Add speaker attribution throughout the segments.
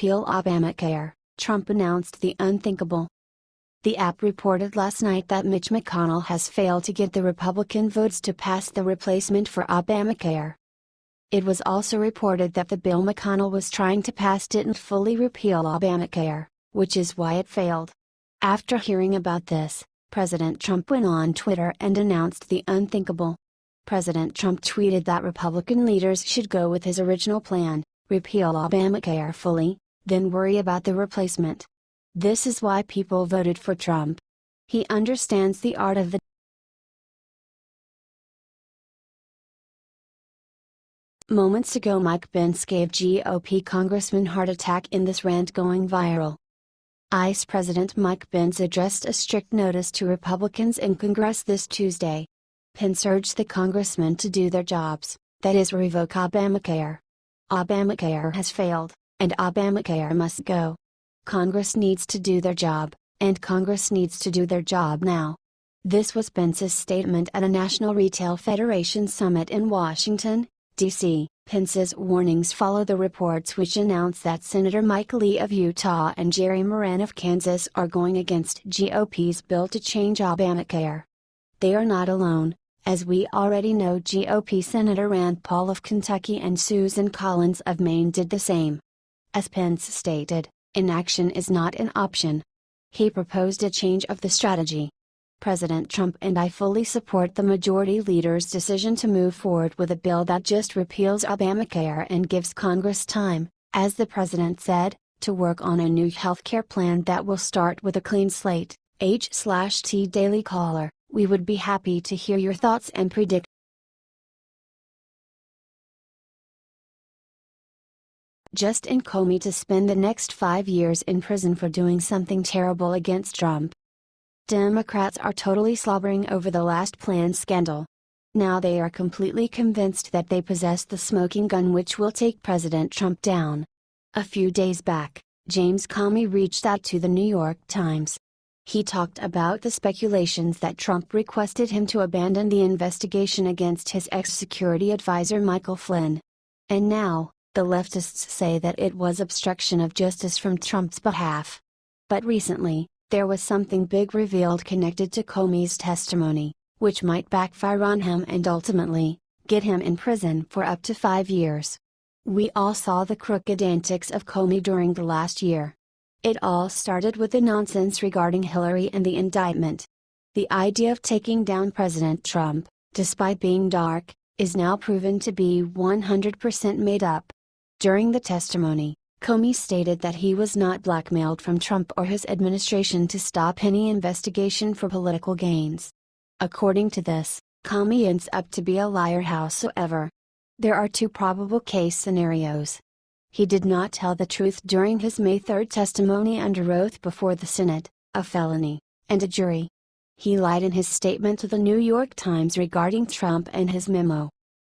Speaker 1: Repeal Obamacare, Trump announced the unthinkable. The app reported last night that Mitch McConnell has failed to get the Republican votes to pass the replacement for Obamacare. It was also reported that the bill McConnell was trying to pass didn't fully repeal Obamacare, which is why it failed. After hearing about this, President Trump went on Twitter and announced the unthinkable. President Trump tweeted that Republican leaders should go with his original plan, repeal Obamacare fully, then worry about the replacement. This is why people voted for Trump. He understands the art of the Moments ago Mike Pence gave GOP congressman heart attack in this rant going viral. Vice President Mike Pence addressed a strict notice to Republicans in Congress this Tuesday. Pence urged the congressmen to do their jobs, that is revoke Obamacare. Obamacare has failed, and Obamacare must go. Congress needs to do their job, and Congress needs to do their job now. This was Pence's statement at a National Retail Federation summit in Washington, D.C. Pence's warnings follow the reports which announce that Senator Mike Lee of Utah and Jerry Moran of Kansas are going against GOP's bill to change Obamacare. They are not alone, as we already know GOP Senator Rand Paul of Kentucky and Susan Collins of Maine did the same. As Pence stated, inaction is not an option. He proposed a change of the strategy. President Trump and I fully support the majority leader's decision to move forward with a bill that just repeals Obamacare and gives Congress time, as the president said, to work on a new healthcare plan that will start with a clean slate. H/T Daily Caller, we would be happy to hear your thoughts and predict. Justin Comey to spend the next 5 years in prison for doing something terrible against Trump. Democrats are totally slobbering over the last plan scandal. Now they are completely convinced that they possess the smoking gun which will take President Trump down. A few days back, James Comey reached out to the New York Times. He talked about the speculations that Trump requested him to abandon the investigation against his ex-security advisor Michael Flynn. And now, the leftists say that it was obstruction of justice from Trump's behalf. But recently, there was something big revealed connected to Comey's testimony, which might backfire on him and ultimately, get him in prison for up to 5 years. We all saw the crooked antics of Comey during the last year. It all started with the nonsense regarding Hillary and the indictment. The idea of taking down President Trump, despite being dark, is now proven to be 100% made up. During the testimony, Comey stated that he was not blackmailed from Trump or his administration to stop any investigation for political gains. According to this, Comey ends up to be a liar howsoever. There are two probable case scenarios. He did not tell the truth during his May 3 testimony under oath before the Senate, a felony, and a jury. He lied in his statement to the New York Times regarding Trump and his memo.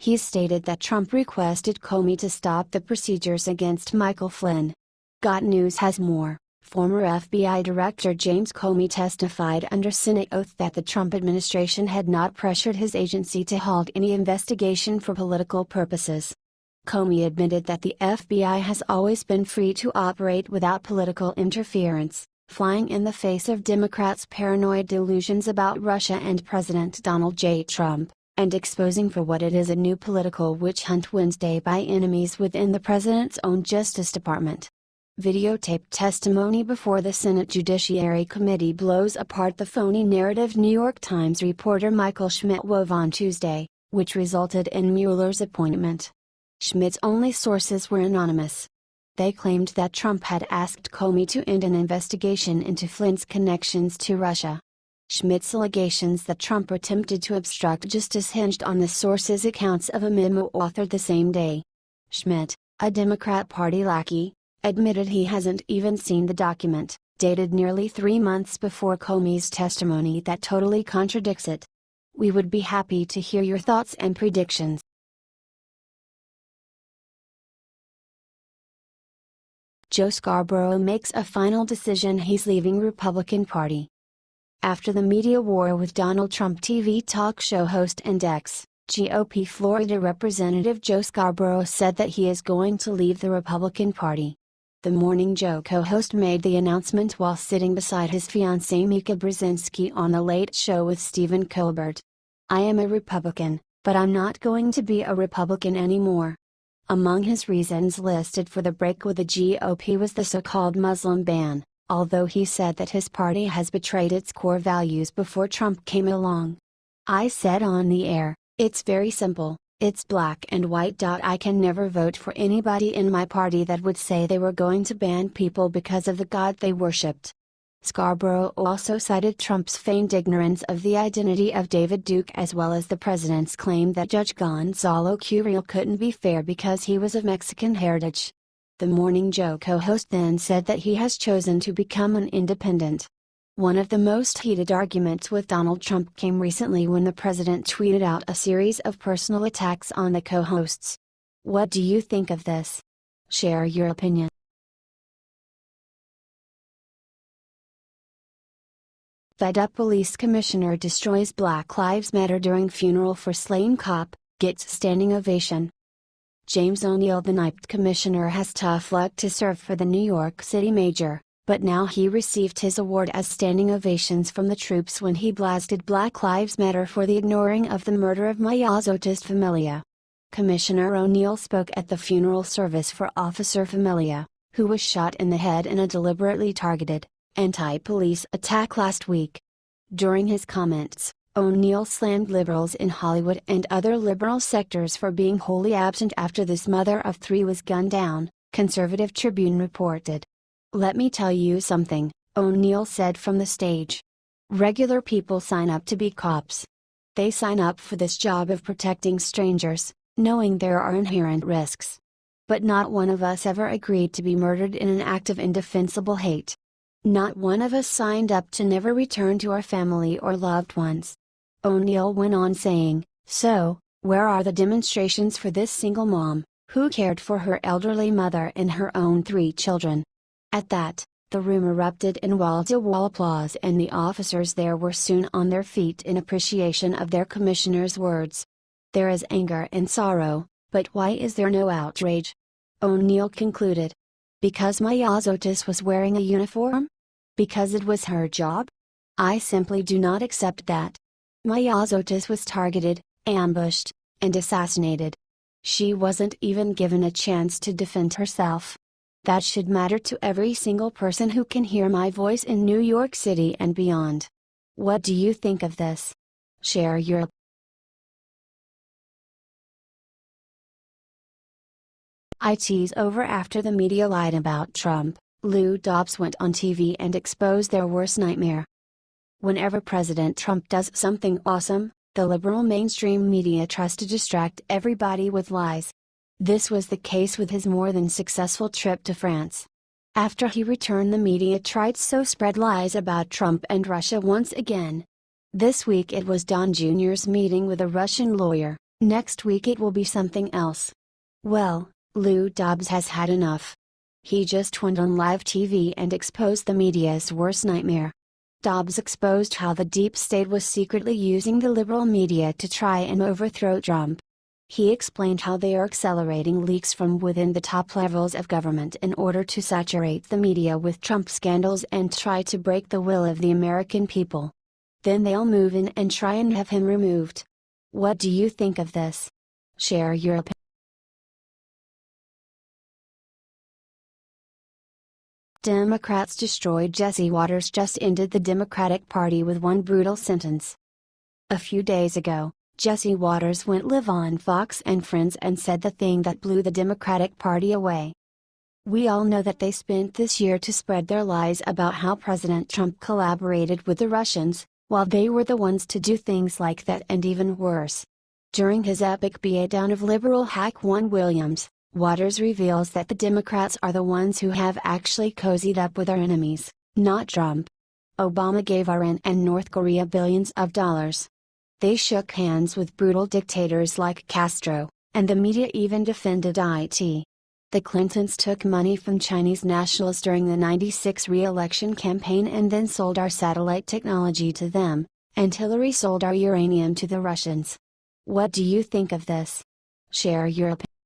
Speaker 1: He stated that Trump requested Comey to stop the procedures against Michael Flynn. Got News has more. Former FBI Director James Comey testified under Senate oath that the Trump administration had not pressured his agency to halt any investigation for political purposes. Comey admitted that the FBI has always been free to operate without political interference, flying in the face of Democrats' paranoid delusions about Russia and President Donald J. Trump, and exposing for what it is a new political witch hunt Wednesday by enemies within the president's own Justice Department. Videotaped testimony before the Senate Judiciary Committee blows apart the phony narrative New York Times reporter Michael Schmidt wove on Tuesday, which resulted in Mueller's appointment. Schmidt's only sources were anonymous. They claimed that Trump had asked Comey to end an investigation into Flynn's connections to Russia. Schmidt's allegations that Trump attempted to obstruct justice hinged on the source's accounts of a memo authored the same day. Schmidt, a Democrat Party lackey, admitted he hasn't even seen the document, dated nearly 3 months before Comey's testimony that totally contradicts it. We would be happy to hear your thoughts and predictions. Joe Scarborough makes a final decision, he's leaving Republican Party. After the media war with Donald Trump, TV talk show host and ex-GOP Florida Representative Joe Scarborough said that he is going to leave the Republican Party. The Morning Joe co-host made the announcement while sitting beside his fiancée Mika Brzezinski on The Late Show with Stephen Colbert. "I am a Republican, but I'm not going to be a Republican anymore." Among his reasons listed for the break with the GOP was the so-called Muslim ban, although he said that his party has betrayed its core values before Trump came along. "I said on the air, it's very simple. It's black and white. I can never vote for anybody in my party that would say they were going to ban people because of the God they worshipped." Scarborough also cited Trump's feigned ignorance of the identity of David Duke as well as the president's claim that Judge Gonzalo Curiel couldn't be fair because he was of Mexican heritage. The Morning Joe co-host then said that he has chosen to become an independent. One of the most heated arguments with Donald Trump came recently when the president tweeted out a series of personal attacks on the co-hosts. What do you think of this? Share your opinion. Fed up police commissioner destroys Black Lives Matter during funeral for slain cop, gets standing ovation. James O'Neill, the NYPD commissioner, has tough luck to serve for the New York City mayor, but now he received his award as standing ovations from the troops when he blasted Black Lives Matter for the ignoring of the murder of Mayazotis Familia. Commissioner O'Neill spoke at the funeral service for Officer Familia, who was shot in the head in a deliberately targeted, anti-police attack last week. During his comments, O'Neill slammed liberals in Hollywood and other liberal sectors for being wholly absent after this mother of three was gunned down, Conservative Tribune reported. "Let me tell you something," O'Neill said from the stage. "Regular people sign up to be cops. They sign up for this job of protecting strangers, knowing there are inherent risks. But not one of us ever agreed to be murdered in an act of indefensible hate. Not one of us signed up to never return to our family or loved ones." O'Neill went on saying, "So, where are the demonstrations for this single mom, who cared for her elderly mother and her own 3 children?" At that, the room erupted in wall-to-wall applause and the officers there were soon on their feet in appreciation of their commissioner's words. "There is anger and sorrow, but why is there no outrage?" O'Neill concluded. "Because Mayazotis was wearing a uniform? Because it was her job? I simply do not accept that. Mayazotis was targeted, ambushed, and assassinated. She wasn't even given a chance to defend herself. That should matter to every single person who can hear my voice in New York City and beyond. What do you think of this? Share your IT's over after the media lied about Trump. Lou Dobbs went on TV and exposed their worst nightmare. Whenever President Trump does something awesome, the liberal mainstream media tries to distract everybody with lies. This was the case with his more than successful trip to France. After he returned, the media tried to spread lies about Trump and Russia once again. This week it was Don Jr.'s meeting with a Russian lawyer, next week it will be something else. Well, Lou Dobbs has had enough. He just went on live TV and exposed the media's worst nightmare. Dobbs exposed how the deep state was secretly using the liberal media to try and overthrow Trump. He explained how they are accelerating leaks from within the top levels of government in order to saturate the media with Trump scandals and try to break the will of the American people. Then they'll move in and try and have him removed. What do you think of this? Share your opinion. Democrats destroyed Jesse Waters just ended the Democratic Party with one brutal sentence. A few days ago, Jesse Waters went live on Fox and Friends and said the thing that blew the Democratic Party away. We all know that they spent this year to spread their lies about how President Trump collaborated with the Russians, while they were the ones to do things like that and even worse. During his epic beatdown of liberal hack Juan Williams, Waters reveals that the Democrats are the ones who have actually cozied up with our enemies, not Trump. Obama gave Iran and North Korea billions of dollars. They shook hands with brutal dictators like Castro, and the media even defended it. The Clintons took money from Chinese nationals during the '96 re-election campaign and then sold our satellite technology to them, and Hillary sold our uranium to the Russians. What do you think of this? Share your opinion.